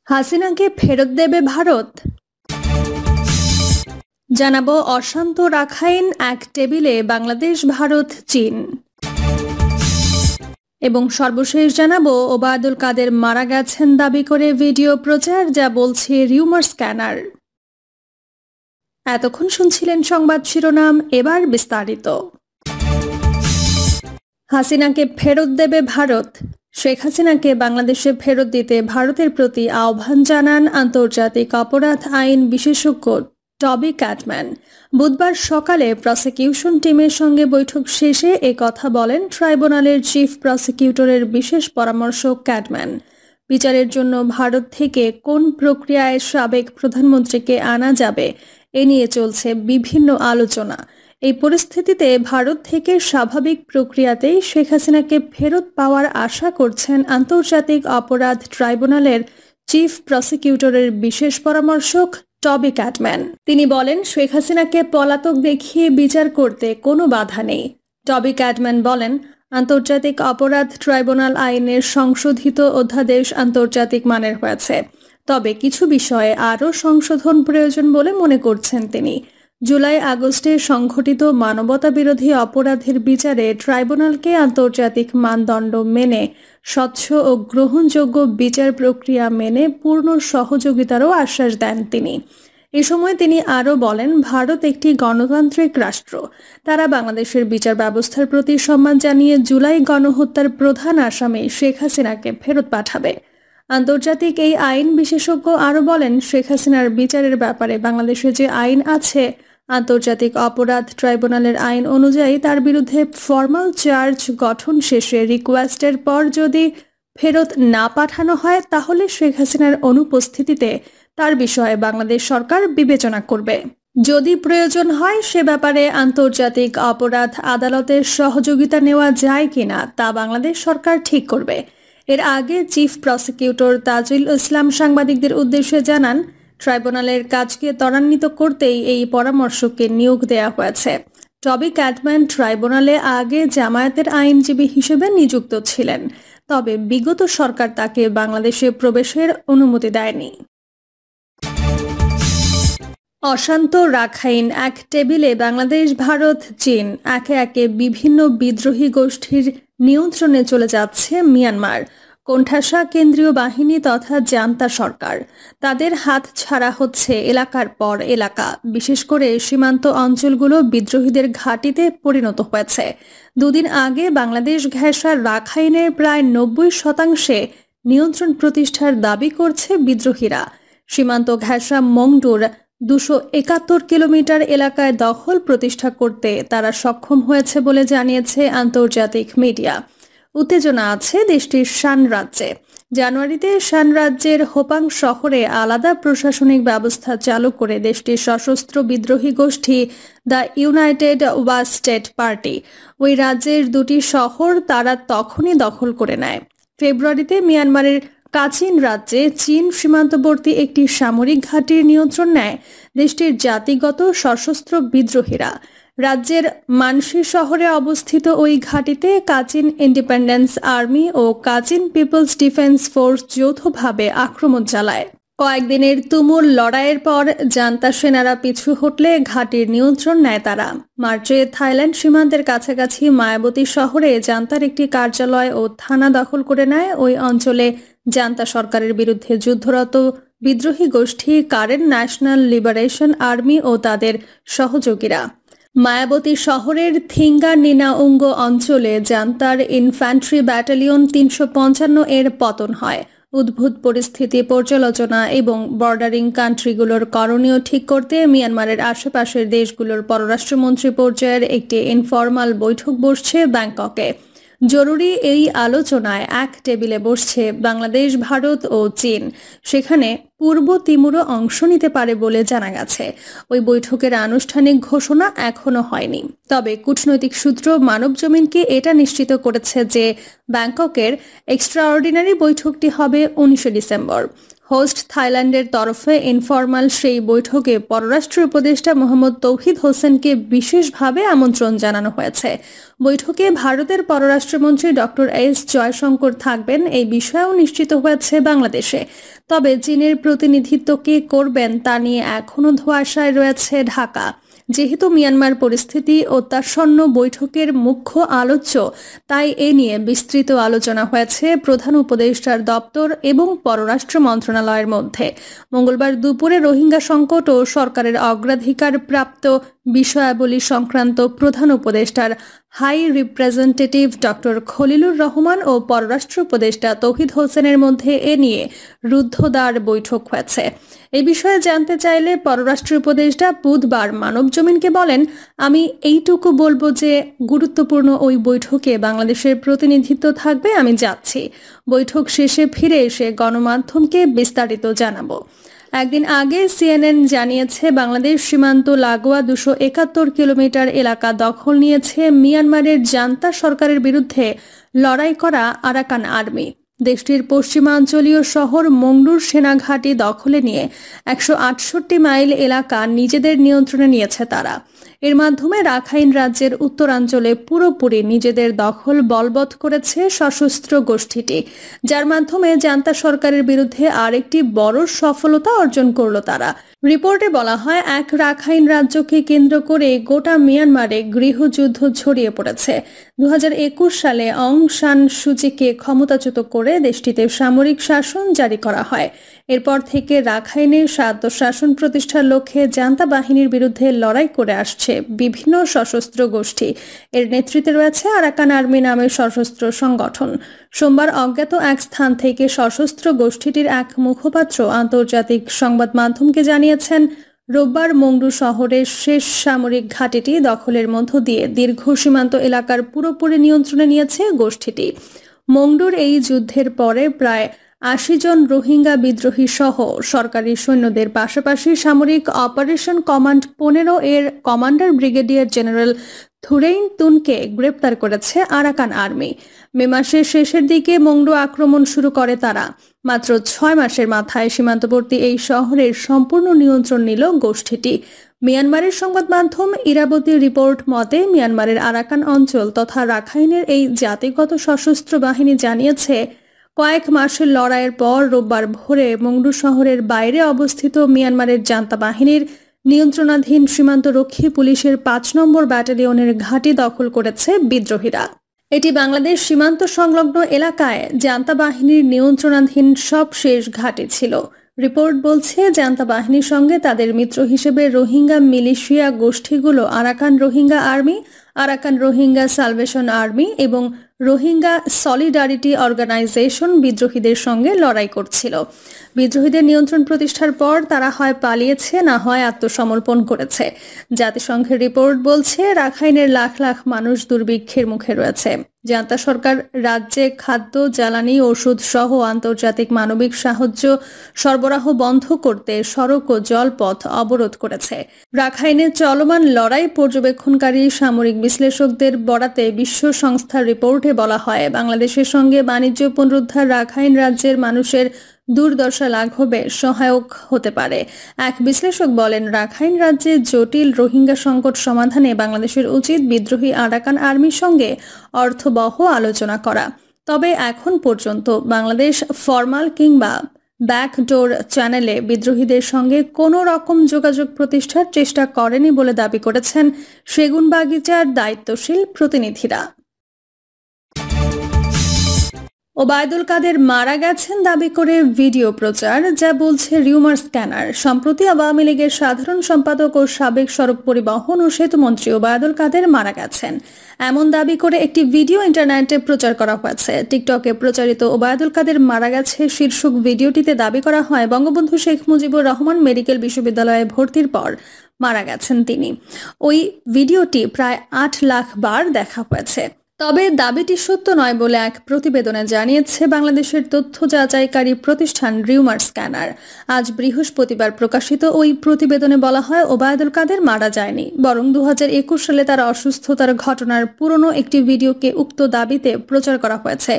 হাসিনাকে ফেরত দেবে ভারত। জানাবো অশান্ত রাখাইন এক টেবিলে বাংলাদেশ, ভারত, চীন। এবং সর্বশেষ জানাবো ওবায়দুল কাদের মারা গেছেন দাবি করে ভিডিও প্রচার, যা বলছে রিউমার স্ক্যানার। এতক্ষণ শুনছিলেন সংবাদ শিরোনাম, এবার বিস্তারিত। হাসিনাকে ফেরত দেবে ভারত। শেখ হাসিনাকে বাংলাদেশে ফেরত দিতে ভারতের প্রতি আহ্বান জানান আন্তর্জাতিক অপরাধ আইন বিশেষজ্ঞ টবি ক্যাটম্যান। বুধবার সকালে প্রসিকিউশন টিমের সঙ্গে বৈঠক শেষে কথা বলেন ট্রাইব্যুনালের চিফ প্রসিকিউটরের বিশেষ পরামর্শক ক্যাটম্যান। বিচারের জন্য ভারত থেকে কোন প্রক্রিয়ায় সাবেক প্রধানমন্ত্রীকে আনা যাবে এ নিয়ে চলছে বিভিন্ন আলোচনা। এই পরিস্থিতিতে ভারত থেকে স্বাভাবিক প্রক্রিয়াতেই শেখ হাসিনাকে ফেরত পাওয়ার আশা করছেন আন্তর্জাতিক অপরাধ ট্রাইব্যুনালের চিফ প্রসিকিউটরের বিশেষ পরামর্শক টবি ক্যাটম্যান। তিনি বলেন, শেখ হাসিনাকে পলাতক দেখিয়ে বিচার করতে কোনো বাধা নেই। টবি ক্যাটম্যান বলেন, আন্তর্জাতিক অপরাধ ট্রাইব্যুনাল আইনের সংশোধিত অধ্যাদেশ আন্তর্জাতিক মানের হয়েছে, তবে কিছু বিষয়ে আরও সংশোধন প্রয়োজন বলে মনে করছেন তিনি। জুলাই আগস্টে সংঘটিত মানবতা বিরোধী অপরাধের বিচারে ট্রাইব্যুনালকে আন্তর্জাতিক মানদণ্ড মেনে স্বচ্ছ ও গ্রহণযোগ্য বিচার প্রক্রিয়া মেনে পূর্ণ সহযোগিতারও আশ্বাস দেন তিনি। এ সময় তিনি আরও বলেন, ভারত একটি গণতান্ত্রিক রাষ্ট্র। তারা বাংলাদেশের বিচার ব্যবস্থার প্রতি সম্মান জানিয়ে জুলাই গণহত্যার প্রধান আসামি শেখ হাসিনাকে ফেরত পাঠাবে। আন্তর্জাতিক এই আইন বিশেষজ্ঞ আরও বলেন, শেখ হাসিনার বিচারের ব্যাপারে বাংলাদেশে যে আইন আছে, আন্তর্জাতিক অপরাধ ট্রাইব্যুনালের আইন অনুযায়ী তার বিরুদ্ধে ফর্মাল চার্জ গঠন শেষে রিকোয়েস্টের পর যদি ফেরত না পাঠানো হয়, তাহলে শেখ হাসিনার অনুপস্থিতিতে তার বিষয়ে বাংলাদেশ সরকার বিবেচনা করবে। যদি প্রয়োজন হয় সে ব্যাপারে আন্তর্জাতিক অপরাধ আদালতের সহযোগিতা নেওয়া যায় কিনা তা বাংলাদেশ সরকার ঠিক করবে। এর আগে চিফ প্রসিকিউটর তাজুল ইসলাম সাংবাদিকদের উদ্দেশ্যে জানান, ট্রাইব্যুনালের কাজকে ত্বরান্বিত করতেই এই পরামর্শককে নিয়োগ দেওয়া হয়েছে। টবি ক্যাটম্যান ট্রাইব্যুনালে আগে জামায়াতের আইনজীবী হিসেবে নিযুক্ত ছিলেন, তবে বিগত সরকার তাকে বাংলাদেশে প্রবেশের অনুমতি দেয়নি। অশান্ত রাখাইন এক টেবিলে বাংলাদেশ, ভারত, চীন। একে একে বিভিন্ন বিদ্রোহী গোষ্ঠীর নিয়ন্ত্রণে চলে যাচ্ছে মিয়ানমার। কোণঠাসা কেন্দ্রীয় বাহিনী তথা জান্তা সরকার। তাদের হাত ছাড়া হচ্ছে এলাকার পর এলাকা। বিশেষ করে সীমান্ত অঞ্চলগুলো বিদ্রোহীদের ঘাঁটিতে পরিণত হয়েছে। দুদিন আগে বাংলাদেশ ঘেঁষা রাখাইনের প্রায় 90% নিয়ন্ত্রণ প্রতিষ্ঠার দাবি করছে বিদ্রোহীরা। সীমান্ত ঘেঁষা মংডুর 271 কিলোমিটার এলাকায় দখল প্রতিষ্ঠা করতে তারা সক্ষম হয়েছে বলে জানিয়েছে আন্তর্জাতিক মিডিয়া। উত্তেজনা আছে দেশটির শান রাজ্যে। জানুয়ারিতে শান রাজ্যের হোপাং শহরে আলাদা প্রশাসনিক ব্যবস্থা চালু করে দেশটির সশস্ত্র বিদ্রোহী গোষ্ঠী দ্য ইউনাইটেড ওয়া স্টেট পার্টি ওই রাজ্যের 2টি শহর তারা তখনই দখল করে নেয়। ফেব্রুয়ারিতে মিয়ানমারের কাচিন রাজ্যে চীন সীমান্তবর্তী একটি সামরিক ঘাঁটির নিয়ন্ত্রণ নেয় দেশটির জাতিগত সশস্ত্র বিদ্রোহীরা। রাজ্যের মানসি শহরে অবস্থিত ওই ঘাঁটিতে কাচিন ইন্ডিপেন্ডেন্স আর্মি ও কাচিন পিপলস ডিফেন্স ফোর্স যৌথভাবে আক্রমণ চালায়। কয়েকদিনের তুমুল লড়াইয়ের পর জান্তা সেনারা পিছু হটলে ঘাঁটির নিয়ন্ত্রণ নেয় তারা। মার্চে থাইল্যান্ড সীমান্তের কাছাকাছি মায়াবতী শহরে জান্তার একটি কার্যালয় ও থানা দখল করে নেয় ওই অঞ্চলে জান্তা সরকারের বিরুদ্ধে যুদ্ধরত বিদ্রোহী গোষ্ঠী কারেন ন্যাশনাল লিবারেশন আর্মি ও তাদের সহযোগীরা। মায়াবতী শহরের থিঙ্গা নিনাউঙ্গ অঞ্চলে জান্তার ইনফ্যান্ট্রি ব্যাটালিয়ন 355 এর পতন হয়। উদ্ভূত পরিস্থিতি পর্যালোচনা এবং বর্ডারিং কান্ট্রিগুলোর করণীয় ঠিক করতে মিয়ানমারের আশেপাশের দেশগুলোর পররাষ্ট্রমন্ত্রী পর্যায়ের একটি ইনফরমাল বৈঠক বসছে ব্যাংককে। জরুরি এই আলোচনায় এক টেবিলে বসছে বাংলাদেশ, ভারত ও চীন। সেখানে পূর্ব তিমুরও অংশ নিতে পারে বলে জানা গেছে। ওই বৈঠকের আনুষ্ঠানিক ঘোষণা এখনো হয়নি, তবে কূটনৈতিক সূত্র মানবজমিনকে এটা নিশ্চিত করেছে যে ব্যাংককের এক্সট্রাঅর্ডিনারি বৈঠকটি হবে 19 ডিসেম্বর। হোস্ট থাইল্যান্ডের তরফে ইনফরমাল সেই বৈঠকে পররাষ্ট্র উপদেষ্টা মোহাম্মদ তৌহিদ হোসেনকে বিশেষভাবে আমন্ত্রণ জানানো হয়েছে। বৈঠকে ভারতের পররাষ্ট্রমন্ত্রী ডক্টর এস জয়শঙ্কর থাকবেন এই বিষয়েও নিশ্চিত হয়েছে বাংলাদেশে। তবে চীনের প্রতিনিধিত্ব কে করবেন তা নিয়ে এখনও ধোঁয়াশায় রয়েছে ঢাকা। যেহেতু মিয়ানমার পরিস্থিতি অত্যাসন্ন বৈঠকের মুখ্য আলোচ্য, তাই এ নিয়ে বিস্তৃত আলোচনা হয়েছে প্রধান উপদেষ্টার দপ্তর এবং পররাষ্ট্র মন্ত্রণালয়ের মধ্যে। মঙ্গলবার দুপুরে রোহিঙ্গা সংকট ও সরকারের অগ্রাধিকার প্রাপ্ত বিষয়াবলী সংক্রান্ত প্রধান উপদেষ্টার high representative doctor Khalilur Rahman ও পররাষ্ট্র উপদেষ্টা তৌহিদ হোসেনের মধ্যে এ নিয়ে রুদ্ধদ্বার বৈঠক হয়েছে। এই বিষয়ে জানতে চাইলে পররাষ্ট্র উপদেষ্টা বুধবার মানবজমিনকে বলেন, আমি এইটুকু বলবো যে গুরুত্বপূর্ণ ওই বৈঠকে বাংলাদেশের প্রতিনিধিত্ব থাকবে, আমি যাচ্ছি। বৈঠক শেষে ফিরে এসে গণমাধ্যমকে বিস্তারিত জানাবো। একদিন আগে সিএনএন জানিয়েছে বাংলাদেশ সীমান্ত লাগোয়া 271 কিলোমিটার এলাকা দখল নিয়েছে মিয়ানমারের জান্তা সরকারের বিরুদ্ধে লড়াই করা আরাকান আর্মি। দেশটির পশ্চিমাঞ্চলীয় শহর মংডুর সেনাঘাঁটি দখলে নিয়ে 168 মাইল এলাকা নিজেদের নিয়ন্ত্রণে নিয়েছে তারা। এর মাধ্যমে রাখাইন রাজ্যের উত্তরাঞ্চলে পুরোপুরি নিজেদের দখল বলবৎ করেছে সশস্ত্র গোষ্ঠীটি, যার মাধ্যমে জান্তা সরকারের বিরুদ্ধে আরেকটি বড় সফলতা অর্জন করল তারা। রিপোর্টে বলা হয়, এক রাখাইন রাজ্যকে কেন্দ্র করে গোটা মিয়ানমারে গৃহযুদ্ধ ছড়িয়ে পড়েছে। 2021 সালে অং সান সুচিকে ক্ষমতাচ্যুত করে দেশটিতে সামরিক শাসন জারি করা হয়। এরপর থেকে রাখাইনে স্বায়ত্তশাসন প্রতিষ্ঠার লক্ষ্যে জান্তা বাহিনীর বিরুদ্ধে লড়াই করে আসছে বিভিন্ন সশস্ত্র গোষ্ঠী। এর নেতৃত্বে রয়েছে আরাকান আর্মি নামের সশস্ত্র সংগঠন। সোমবার অজ্ঞাত এক স্থান থেকে সশস্ত্র গোষ্ঠীটির এক মুখপাত্র আন্তর্জাতিক সংবাদ মাধ্যমকে জানিয়েছেন, রোববার মংডু শহরের শেষ সামরিক ঘাঁটিটি দখলের মধ্য দিয়ে দীর্ঘ সীমান্ত এলাকার পুরোপুরি নিয়ন্ত্রণে নিয়েছে গোষ্ঠীটি। মংডুর এই যুদ্ধের পরে প্রায় 80 জন রোহিঙ্গা বিদ্রোহী সহ সরকারি সৈন্যদের পাশাপাশি সামরিক অপারেশন কমান্ড 15 এর কমান্ডার ব্রিগেডিয়ার জেনারেল থুরেইন তুনকে গ্রেপ্তার করেছে আরাকান আর্মি। মে মাসের শেষের দিকে মংডু আক্রমণ শুরু করে তারা। মাত্র 6 মাসের মাথায় সীমান্তবর্তী এই শহরের সম্পূর্ণ নিয়ন্ত্রণ নিল গোষ্ঠীটি। মিয়ানমারের সংবাদ মাধ্যম ইরাবতী রিপোর্ট মতে, মিয়ানমারের আরাকান অঞ্চল তথা রাখাইনের এই জাতিগত সশস্ত্র বাহিনী জানিয়েছে, কয়েক মাসের লড়াইয়ের পর রোববার ভোরে মংডু শহরের বাইরে অবস্থিত মিয়ানমারের জান্তা বাহিনীর নিয়ন্ত্রণাধীন সীমান্তরক্ষী পুলিশের 5 নম্বর ব্যাটালিয়নের ঘাঁটি দখল করেছে বিদ্রোহীরা। এটি বাংলাদেশ সীমান্ত সংলগ্ন এলাকায় জান্তা বাহিনীর নিয়ন্ত্রণাধীন সবশেষ ঘাঁটি ছিল। রিপোর্ট বলছে, জান্তা বাহিনীর সঙ্গে তাদের মিত্র হিসেবে রোহিঙ্গা মিলিশিয়া গোষ্ঠীগুলো Arakan Rohingya army, Arakan Rohingya salvation army এবং রোহিঙ্গা সলিডারিটি অর্গানাইজেশন বিদ্রোহীদের সঙ্গে লড়াই করছিল। বিদ্রোহীদের নিয়ন্ত্রণ প্রতিষ্ঠার পর তারা হয় পালিয়েছে, না হয় আত্মসমর্পণ করেছে। জাতিসংঘের রিপোর্ট বলছে, রাখাইনের লাখ লাখ মানুষ দুর্ভিক্ষের মুখে রয়েছে। জান্তা সরকার রাজ্যে খাদ্য, জ্বালানি, ওষুধ সহ আন্তর্জাতিক মানবিক সাহায্য সরবরাহ বন্ধ করতে সড়ক ও জলপথ অবরোধ করেছে। রাখাইনে চলমান লড়াই পর্যবেক্ষণকারী সামরিক বিশ্লেষকদের বরাতে বিশ্ব সংস্থার রিপোর্টে বলা হয়, বাংলাদেশের সঙ্গে বাণিজ্য পুনরুদ্ধার রাখাইন রাজ্যের মানুষের দুর্দশা লাঘবে সহায়ক হতে পারে। এক বিশ্লেষক বলেন, রাখাইন রাজ্যে জটিল রোহিঙ্গা সংকট সমাধানে বাংলাদেশের উচিত বিদ্রোহী আরাকান আর্মির সঙ্গে অর্থবহ আলোচনা করা। তবে এখন পর্যন্ত বাংলাদেশ ফরমাল কিংবা ব্যাকডোর চ্যানেলে বিদ্রোহীদের সঙ্গে কোনো রকম যোগাযোগ প্রতিষ্ঠার চেষ্টা করেনি বলে দাবি করেছেন সেগুনবাগিচার দায়িত্বশীল প্রতিনিধিরা। ওবায়দুল কাদের মারা গেছেন দাবি করে ভিডিও প্রচার, যা বলছে রিউমার স্ক্যানার। সম্প্রতি আওয়ামী লীগের সাধারণ সম্পাদক ও সাবেক সড়ক পরিবহন ও সেতুমন্ত্রী ওবায়দুল কাদের মারা গেছেন এমন দাবি করে একটি ভিডিও ইন্টারনেটে প্রচার করা হয়েছে। টিকটকে প্রচারিত ওবায়দুল কাদের মারা গেছে শীর্ষক ভিডিওটিতে দাবি করা হয়, বঙ্গবন্ধু শেখ মুজিবুর রহমান মেডিকেল বিশ্ববিদ্যালয়ে ভর্তির পর মারা গেছেন তিনি। ওই ভিডিওটি প্রায় 8 লাখ বার দেখা হয়েছে। তবে দাবিটি সত্য নয় বলে এক প্রতিবেদনে জানিয়েছে বাংলাদেশের তথ্য যাচাইকারী প্রতিষ্ঠান রিউমার স্ক্যানার। আজ বৃহস্পতিবার প্রকাশিত ওই প্রতিবেদনে বলা হয়, ওবায়দুল কাদের মারা যায়নি, বরং 2021 সালে তার অসুস্থতার ঘটনার পুরনো একটি ভিডিওকে উক্ত দাবিতে প্রচার করা হয়েছে।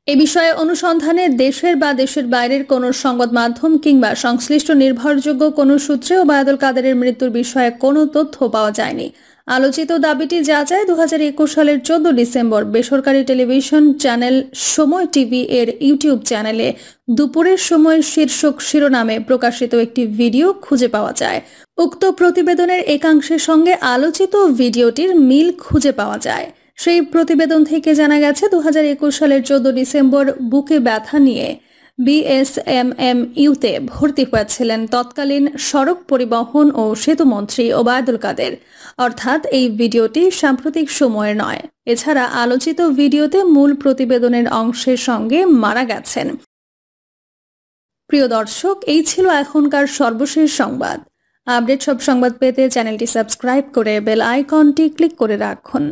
এ বিষয়ে অনুসন্ধানে দেশের বা দেশের বাইরের কোনো সংবাদ মাধ্যম কিংবা সংশ্লিষ্ট নির্ভরযোগ্য কোনো সূত্রে ওবায়দুল কাদেরের মৃত্যুর বিষয়ে কোনো তথ্য পাওয়া যায়নি। আলোচিত দাবিটি যাচাই 2021 সালের 14 ডিসেম্বর বেসরকারি টেলিভিশন চ্যানেল সময় টিভি এর ইউটিউব চ্যানেলে দুপুরের সময় শীর্ষক শিরোনামে প্রকাশিত একটি ভিডিও খুঁজে পাওয়া যায়। উক্ত প্রতিবেদনের একাংশের সঙ্গে আলোচিত ভিডিওটির মিল খুঁজে পাওয়া যায়। সেই প্রতিবেদন থেকে জানা গেছে 2021 সালের 14 ডিসেম্বর বুকে ব্যথা নিয়ে বিএসএমএমইউতে ভর্তি হয়েছিলেন তৎকালীন সড়ক পরিবহন ও সেতুমন্ত্রী ওবায়দুল কাদের। অর্থাৎ এই ভিডিওটি সাম্প্রতিক সময়ের নয়। এছাড়া আলোচিত ভিডিওতে মূল প্রতিবেদনের অংশের সঙ্গে মারা গেছেন। প্রিয় দর্শক, এই ছিল এখনকার সর্বশেষ সংবাদ। আপডেট সব সংবাদ পেতে চ্যানেলটি সাবস্ক্রাইব করে বেল আইকনটি ক্লিক করে রাখুন।